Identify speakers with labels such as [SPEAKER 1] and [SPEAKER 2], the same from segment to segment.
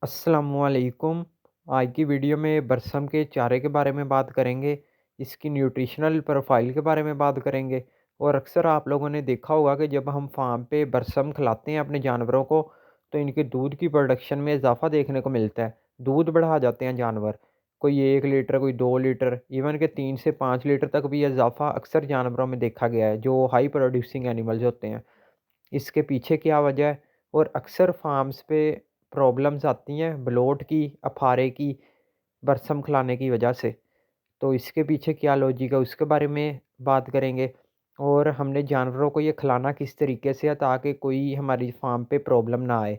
[SPEAKER 1] अस्सलामुअलैकुम। आज की वीडियो में बरसम के चारे के बारे में बात करेंगे, इसकी न्यूट्रिशनल प्रोफाइल के बारे में बात करेंगे। और अक्सर आप लोगों ने देखा होगा कि जब हम फार्म पे बरसम खिलाते हैं अपने जानवरों को, तो इनके दूध की प्रोडक्शन में इजाफ़ा देखने को मिलता है। दूध बढ़ा जाते हैं जानवर, कोई 1 लीटर, कोई 2 लीटर, इवन के 3 से 5 लीटर तक भी इजाफ़ा अक्सर जानवरों में देखा गया है, जो हाई प्रोड्यूसिंग एनिमल्स होते हैं। इसके पीछे क्या वजह है? और अक्सर फार्म्स पे प्रॉब्लम्स आती हैं ब्लोट की, अफारे की, बरसम खिलाने की वजह से। तो इसके पीछे क्या लॉजिक है उसके बारे में बात करेंगे। और हमने जानवरों को ये खिलाना किस तरीके से है ताकि कोई हमारी फार्म पे प्रॉब्लम ना आए।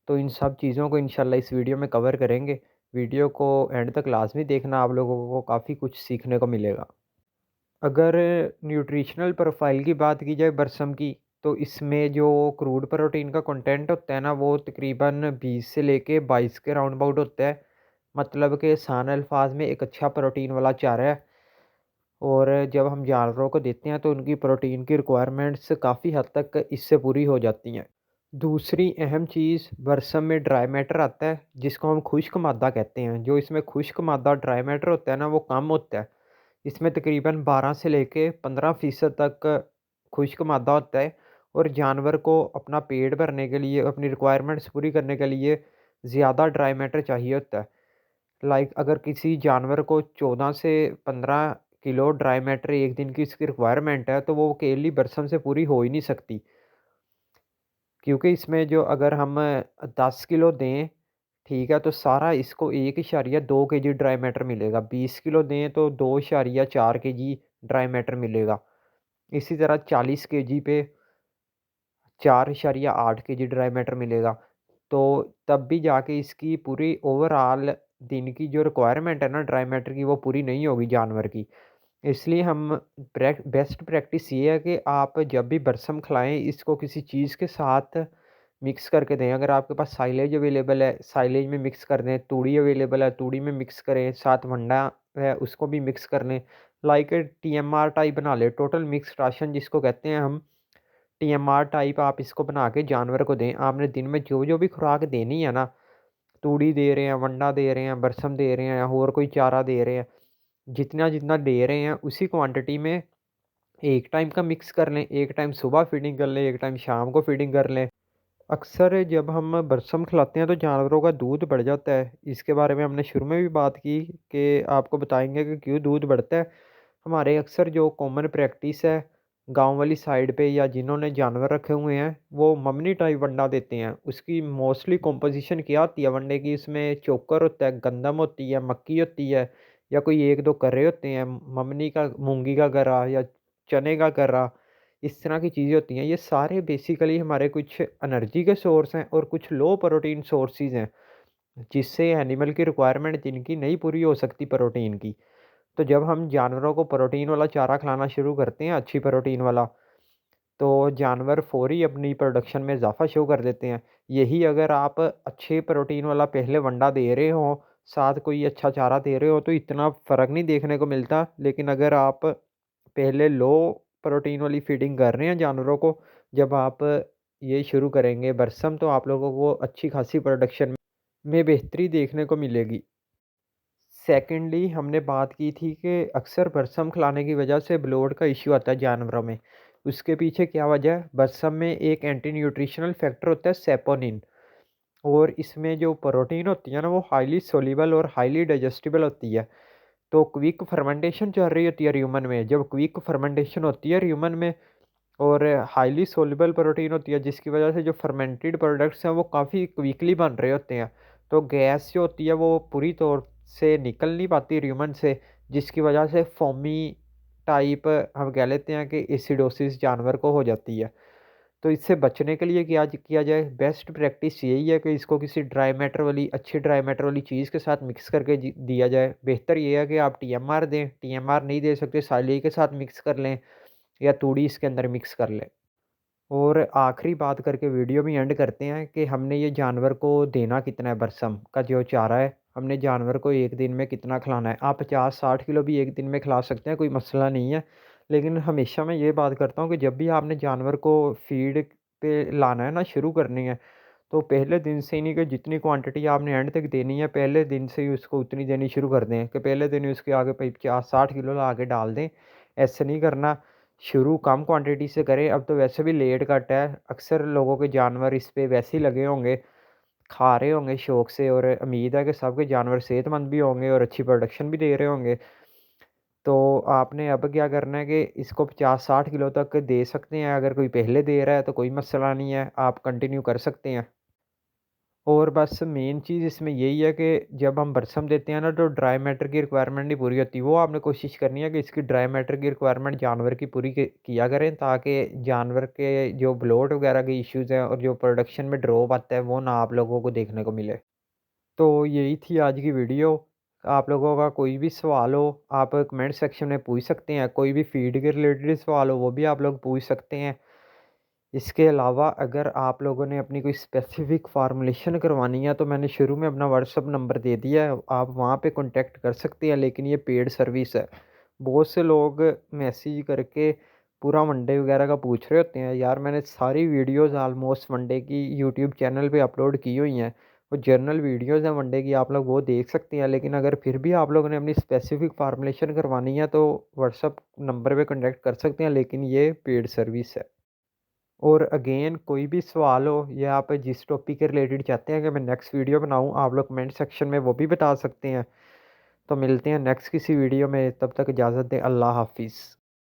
[SPEAKER 1] तो इन सब चीज़ों को इंशाल्लाह इस वीडियो में कवर करेंगे। वीडियो को एंड तक लाज़मी देखना, आप लोगों को काफ़ी कुछ सीखने को मिलेगा। अगर न्यूट्रिशनल प्रोफाइल की बात की जाए बरसम की, तो इसमें जो क्रूड प्रोटीन का कंटेंट होता है ना, वो तकरीबन 20 से लेके 22 के राउंड अबाउट होता है। मतलब कि सान अल्फाज में एक अच्छा प्रोटीन वाला चारा है। और जब हम जानवरों को देते हैं तो उनकी प्रोटीन की रिक्वायरमेंट्स काफ़ी हद तक इससे पूरी हो जाती हैं। दूसरी अहम चीज़, बरसम में ड्राई मैटर आता है जिसको हम खुश्क मादा कहते हैं। जो इसमें खुश्क मादा ड्राई मैटर होता है ना, वो कम होता है। इसमें तकरीबन 12 से लेके 15% तक खुश्क मादा होता है। और जानवर को अपना पेट भरने के लिए, अपनी रिक्वायरमेंट्स पूरी करने के लिए ज़्यादा ड्राई मैटर चाहिए होता है। लाइक अगर किसी जानवर को 14 से 15 किलो ड्राई मैटर एक दिन की इसकी रिक्वायरमेंट है, तो वो अकेली बरसम से पूरी हो ही नहीं सकती। क्योंकि इसमें जो अगर हम 10 किलो दें, ठीक है, तो सारा इसको 1.2 केजी ड्राई मैटर मिलेगा। 20 किलो दें तो 2.4 केजी ड्राई मैटर मिलेगा। इसी तरह 40 केजी पे 4.8 केजी ड्राई मैटर मिलेगा। तो तब भी जाके इसकी पूरी ओवरऑल दिन की जो रिक्वायरमेंट है ना ड्राई मैटर की, वो पूरी नहीं होगी जानवर की। इसलिए हम बेस्ट प्रैक्टिस ये है कि आप जब भी बरसम खिलाएँ, इसको किसी चीज़ के साथ मिक्स करके दें। अगर आपके पास साइलेज अवेलेबल है, साइलेज में मिक्स कर दें। तूड़ी अवेलेबल है, तूड़ी में मिक्स करें। साथ वंडा है, उसको भी मिक्स कर लें। लाइक टीएमआर टाइप बना लें, टोटल मिक्स्ड राशन जिसको कहते हैं हम। टीएमआर टाइप आप इसको बना के जानवर को दें। आपने दिन में जो-जो भी खुराक देनी है ना, तूड़ी दे रहे हैं, वंडा दे रहे हैं, बरसम दे रहे हैं या और कोई चारा दे रहे हैं, जितना-जितना दे रहे हैं उसी क्वांटिटी में एक टाइम का मिक्स कर लें। एक टाइम सुबह फीडिंग कर लें, एक टाइम शाम को फीडिंग कर लें। अक्सर जब हम बरसम खिलाते हैं तो जानवरों का दूध बढ़ जाता है। इसके बारे में हमने शुरू में भी बात की कि आपको बताएँगे कि क्यों दूध बढ़ता है। हमारे अक्सर जो कॉमन प्रैक्टिस है गाँव वाली साइड पे, या जिन्होंने जानवर रखे हुए हैं, वो मम्मी टाइप वंडा देते हैं। उसकी मोस्टली कॉम्पोज़िशन क्या होती है वनडे की? उसमें चोकर होता है, गंदम होती है, मक्की होती है, या कोई 1-2 कर्रे होते हैं, ममनी का, मूँगी का कर्रा या चने का कर्रा, इस तरह की चीज़ें होती हैं। ये सारे बेसिकली हमारे कुछ एनर्जी के सोर्स हैं और कुछ लो प्रोटीन सोर्सेज़ हैं, जिससे एनिमल की रिक्वायरमेंट जिनकी नहीं पूरी हो सकती प्रोटीन की। तो जब हम जानवरों को प्रोटीन वाला चारा खिलाना शुरू करते हैं, अच्छी प्रोटीन वाला, तो जानवर फ़ौरी अपनी प्रोडक्शन में इज़ाफ़ा शो कर देते हैं। यही अगर आप अच्छे प्रोटीन वाला पहले वंडा दे रहे हो, साथ कोई अच्छा चारा दे रहे हो, तो इतना फ़र्क नहीं देखने को मिलता। लेकिन अगर आप पहले लो प्रोटीन वाली फ़ीडिंग कर रहे हैं जानवरों को, जब आप ये शुरू करेंगे बरसम, तो आप लोगों को अच्छी खासी प्रोडक्शन में बेहतरी देखने को मिलेगी। सेकेंडली हमने बात की थी कि अक्सर बरसम खिलाने की वजह से ब्लोट का इश्यू आता है जानवरों में। उसके पीछे क्या वजह है? बरसम में एक एंटी न्यूट्रिशनल फैक्टर होता है सेपोनिन। और इसमें जो प्रोटीन होती है ना, वो हाईली सोल्यूबल और हाईली डाइजेस्टिबल होती है। तो क्विक फर्मेंटेशन चल रही होती है ह्यूमन में। जब क्विक फर्मेंटेशन होती है ह्यूमन में, और हाईली सोल्यूबल प्रोटीन होती है, जिसकी वजह से जो फर्मेंटेड प्रोडक्ट्स हैं वो काफ़ी क्विकली बन रहे होते हैं। तो गैस जो होती है वो पूरी तौर से निकल नहीं पाती ह्यूमन से, जिसकी वजह से फोमी टाइप हम कह लेते हैं कि एसिडोसिस जानवर को हो जाती है। तो इससे बचने के लिए क्या किया जाए? बेस्ट प्रैक्टिस यही है कि इसको किसी ड्राई मैटर वाली, अच्छी ड्राई मैटर वाली चीज़ के साथ मिक्स करके दिया जाए। बेहतर ये है कि आप टीएमआर दें। टीएमआर नहीं दे सकते, साइलेज के साथ मिक्स कर लें, या तूड़ी इसके अंदर मिक्स कर लें। और आखिरी बात करके वीडियो भी एंड करते हैं कि हमने ये जानवर को देना कितना है। बरसम का जो चारा है, हमने जानवर को एक दिन में कितना खिलाना है। आप 50-60 किलो भी एक दिन में खिला सकते हैं, कोई मसला नहीं है। लेकिन हमेशा मैं ये बात करता हूँ कि जब भी आपने जानवर को फीड पे लाना है ना, शुरू करनी है, तो पहले दिन से ही नहीं कि जितनी क्वांटिटी आपने एंड तक देनी है, पहले दिन से ही उसको उतनी देनी शुरू कर दें कि पहले दिन ही उसके आगे 50-60 किलो ला के डाल दें। ऐसे नहीं करना, शुरू कम क्वांटिटी से करें। अब तो वैसे भी लेट कट है, अक्सर लोगों के जानवर इस पे वैसे ही लगे होंगे, खा रहे होंगे शौक से, और उम्मीद है कि सबके जानवर सेहतमंद भी होंगे और अच्छी प्रोडक्शन भी दे रहे होंगे। तो आपने अब क्या करना है कि इसको 50-60 किलो तक दे सकते हैं। अगर कोई पहले दे रहा है तो कोई मसला नहीं है, आप कंटिन्यू कर सकते हैं। और बस मेन चीज़ इसमें यही है कि जब हम बरसम देते हैं ना, तो ड्राई मैटर की रिक्वायरमेंट नहीं पूरी होती। वो आपने कोशिश करनी है कि इसकी ड्राई मैटर की रिक्वायरमेंट जानवर की पूरी किया करें, ताकि जानवर के जो ब्लोट वगैरह के इश्यूज़ हैं और जो प्रोडक्शन में ड्रॉप आता है, वो ना आप लोगों को देखने को मिले। तो यही थी आज की वीडियो। आप लोगों का कोई भी सवाल हो, आप कमेंट सेक्शन में पूछ सकते हैं। कोई भी फीड के रिलेटेड सवाल हो, वो भी आप लोग पूछ सकते हैं। इसके अलावा अगर आप लोगों ने अपनी कोई स्पेसिफ़िक फ़ॉर्मुलेशन करवानी है, तो मैंने शुरू में अपना व्हाट्सएप नंबर दे दिया है, आप वहाँ पे कॉन्टैक्ट कर सकते हैं, लेकिन ये पेड सर्विस है। बहुत से लोग मैसेज करके पूरा वनडे वगैरह का पूछ रहे होते हैं। यार मैंने सारी वीडियोज़ ऑलमोस्ट वनडे की यूट्यूब चैनल पे अपलोड की हुई हैं। वो जर्नल वीडियोज़ हैं वनडे की, आप लोग वो देख सकते हैं। लेकिन अगर फिर भी आप लोगों ने अपनी स्पेसिफ़िक फ़ॉर्मुलेशन करवानी है, तो व्हाट्सएप नंबर पे कॉन्टैक्ट कर सकते हैं, लेकिन ये पेड सर्विस है। और अगेन कोई भी सवाल हो या आप जिस टॉपिक के रिलेटेड चाहते हैं कि मैं नेक्स्ट वीडियो बनाऊं, आप लोग कमेंट सेक्शन में वो भी बता सकते हैं। तो मिलते हैं नेक्स्ट किसी वीडियो में, तब तक इजाज़त दें। अल्लाह हाफ़िज़।